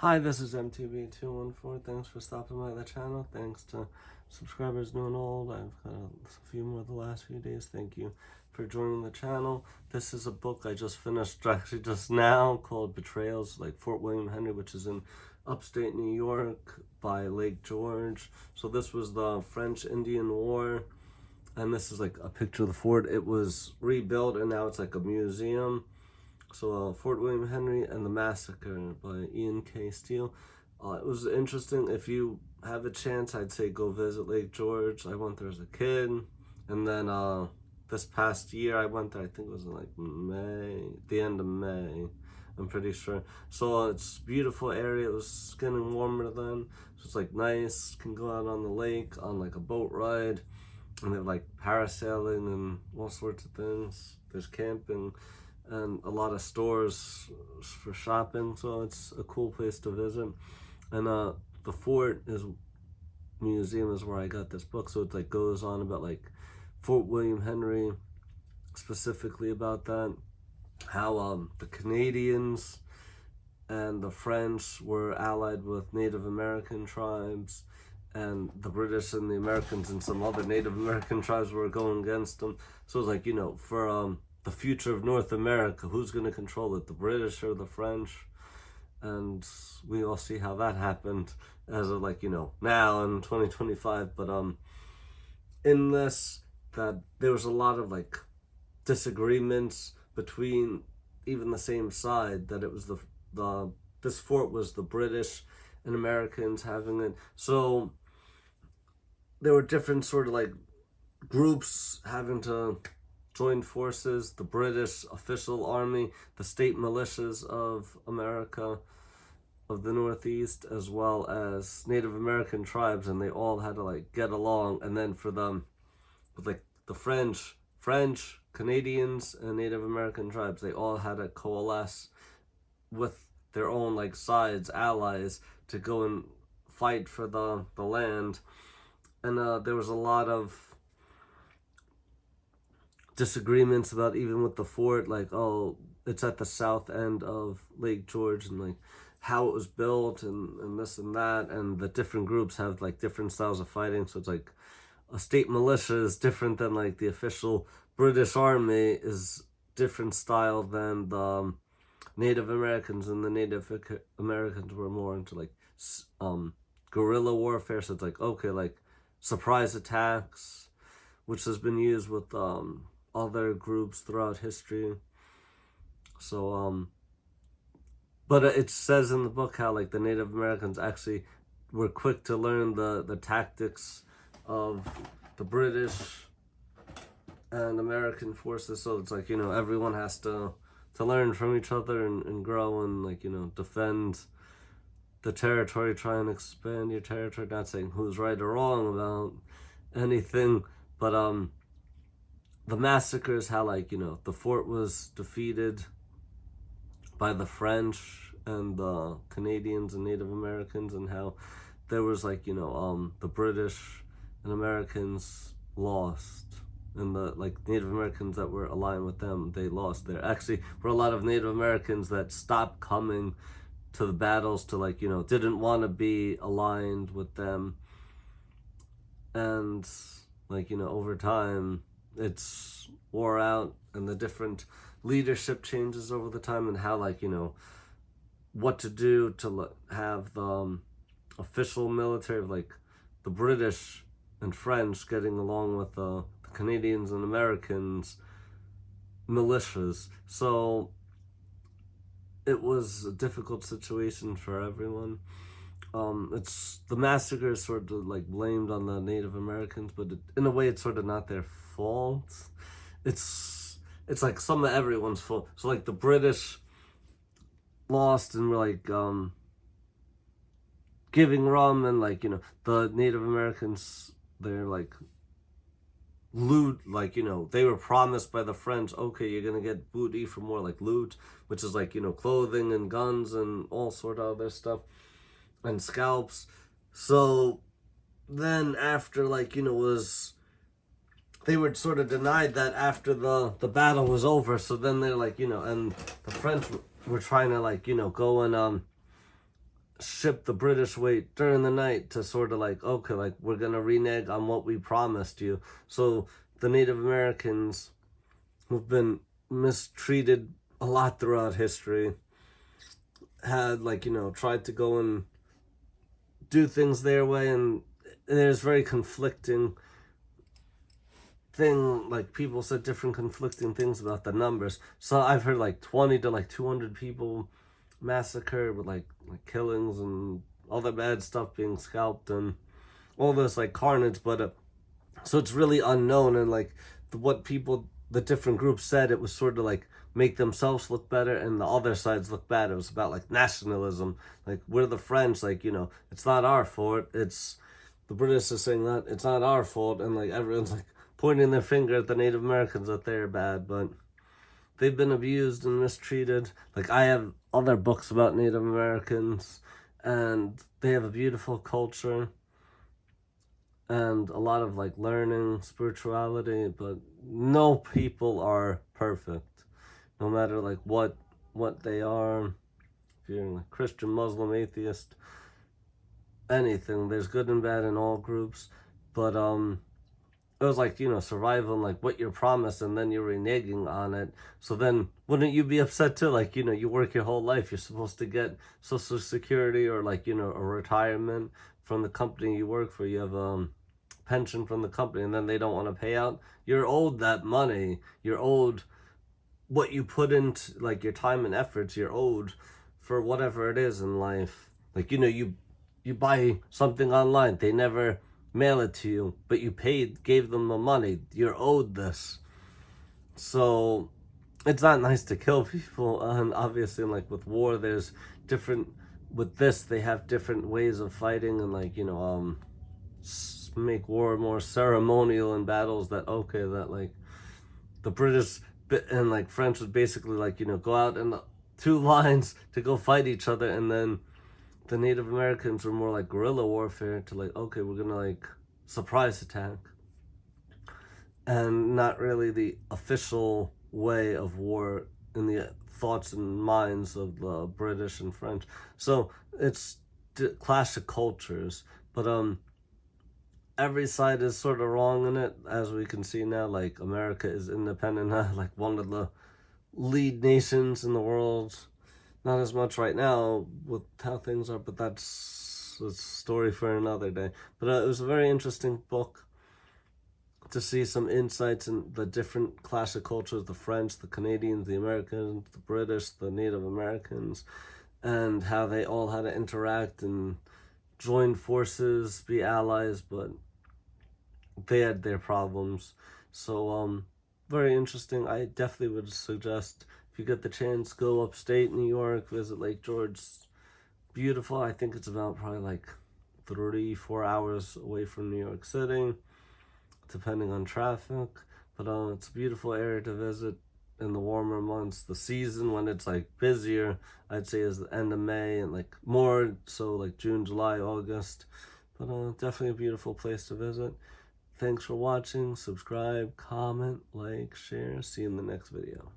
Hi, this is MTV214. Thanks for stopping by the channel. Thanks to subscribers new and old. I've got a few more the last few days. Thank you for joining the channel. This is a book I just finished actually just now called Betrayals, like Fort William Henry, which is in upstate New York by Lake George. So this was the French-Indian War, and this is like a picture of the fort. It was rebuilt and now it's like a museum. So Fort William Henry and the Massacre by Ian K. Steele. It was interesting. If you have a chance, I'd say go visit Lake George. I went there as a kid. And then this past year, I went there, I think it was in like May, the end of May, I'm pretty sure. So it's a beautiful area. It was getting warmer then. So it's like nice. Can go out on the lake on like a boat ride. And they have like parasailing and all sorts of things. There's camping and a lot of stores for shopping, so it's a cool place to visit. And the fort museum is where I got this book, so it like goes on about like Fort William Henry, specifically about that, how the Canadians and the French were allied with Native American tribes, and the British and the Americans and some other Native American tribes were going against them. So it's like, for the future of North America, who's going to control it, the British or the French? And we all see how that happened as of now in 2025. But in this, that there was a lot of like disagreements between even the same side, that it was this fort was the British and Americans having it. So there were different sort of like groups having to join forces, the British official army, the state militias of America, of the Northeast, as well as Native American tribes, and they all had to like get along. And then for them, with like the French, Canadians, and Native American tribes, they all had to coalesce with their own like sides, allies, to go and fight for the land. And there was a lot of disagreements about, even with the fort, like, oh, it's at the south end of Lake George, and like how it was built, and this and that, and the different groups have like different styles of fighting. So it's like a state militia is different than like the official British army, is different style than the Native Americans, and the Native Americans were more into like guerrilla warfare. So it's like, okay, like surprise attacks, which has been used with other groups throughout history. So but it says in the book how like the Native Americans actually were quick to learn the tactics of the British and American forces. So it's like, everyone has to learn from each other and grow and like, defend the territory, try and expand your territory. Not saying who's right or wrong about anything, but the massacre is how like, the fort was defeated by the French and the Canadians and Native Americans, and how there was like, the British and Americans lost, and the like Native Americans that were aligned with them, they lost. There actually were a lot of Native Americans that stopped coming to the battles, to like, didn't want to be aligned with them. And like, over time it's wore out, and the different leadership changes over the time, and how like, what to do to have the official military of like the British and French getting along with the Canadians and Americans militias. So it was a difficult situation for everyone. It's the massacre is sort of like blamed on the Native Americans, but in a way it's sort of not their fault. It's like some of everyone's fault. So like the British lost and were like giving rum, and like, the Native Americans, they're like loot, like, they were promised by the French, okay, you're gonna get booty for more like loot, which is like, clothing and guns and all sort of other stuff, and scalps. So then after like, they were sort of denied that after the battle was over. So then they're like, and the French were trying to like, go and ship the British wait during the night to sort of like, okay, like we're gonna renege on what we promised you. So the Native Americans who've been mistreated a lot throughout history had, like, tried to go and do things their way, and there's very conflicting thing, like people said different conflicting things about the numbers. So I've heard like 20 to like 200 people massacred with like killings and all the bad stuff, being scalped and all this like carnage. But so it's really unknown, and like what people, the different groups said, it was sort of like make themselves look better and the other sides look bad. It was about like nationalism, like we're the French, like it's not our fault, it's the British are saying that it's not our fault, and like everyone's like pointing their finger at the Native Americans that they're bad. But they've been abused and mistreated. Like I have other books about Native Americans, and they have a beautiful culture and a lot of like learning, spirituality, but no people are perfect. No matter like what they are, if you're like Christian, Muslim, atheist, anything, there's good and bad in all groups. But it was like, survival and like what you're promised, and then you're reneging on it. So then wouldn't you be upset too? Like, you work your whole life, you're supposed to get Social Security or like, a retirement from the company you work for. You have pension from the company, and then they don't want to pay out. You're owed that money. You're owed what you put into like your time and efforts. You're owed for whatever it is in life. Like, you buy something online, they never mail it to you, but you gave them the money. You're owed this. So it's not nice to kill people. And obviously, like with war, there's different. With this, they have different ways of fighting, and like make war more ceremonial in battles. That that like the British and like French would basically like go out in two lines to go fight each other, and then the Native Americans were more like guerrilla warfare to like, okay, we're gonna like surprise attack, and not really the official way of war in the thoughts and minds of the British and French. So it's clash of cultures, but every side is sort of wrong in it, as we can see now. Like America is independent now, like one of the lead nations in the world. Not as much right now with how things are, but that's a story for another day. But it was a very interesting book to see some insights in the different clash of cultures: the French, the Canadians, the Americans, the British, the Native Americans, and how they all had to interact and join forces, be allies, but they had their problems. So very interesting. I definitely would suggest, if you get the chance, go upstate New York, visit Lake George. Beautiful. I think it's about probably like 3-4 hours away from New York City, depending on traffic. But it's a beautiful area to visit in the warmer months. The season when it's like busier, I'd say, is the end of May, and like more so like June, July, August. But definitely a beautiful place to visit. Thanks for watching. Subscribe, comment, like, share. See you in the next video.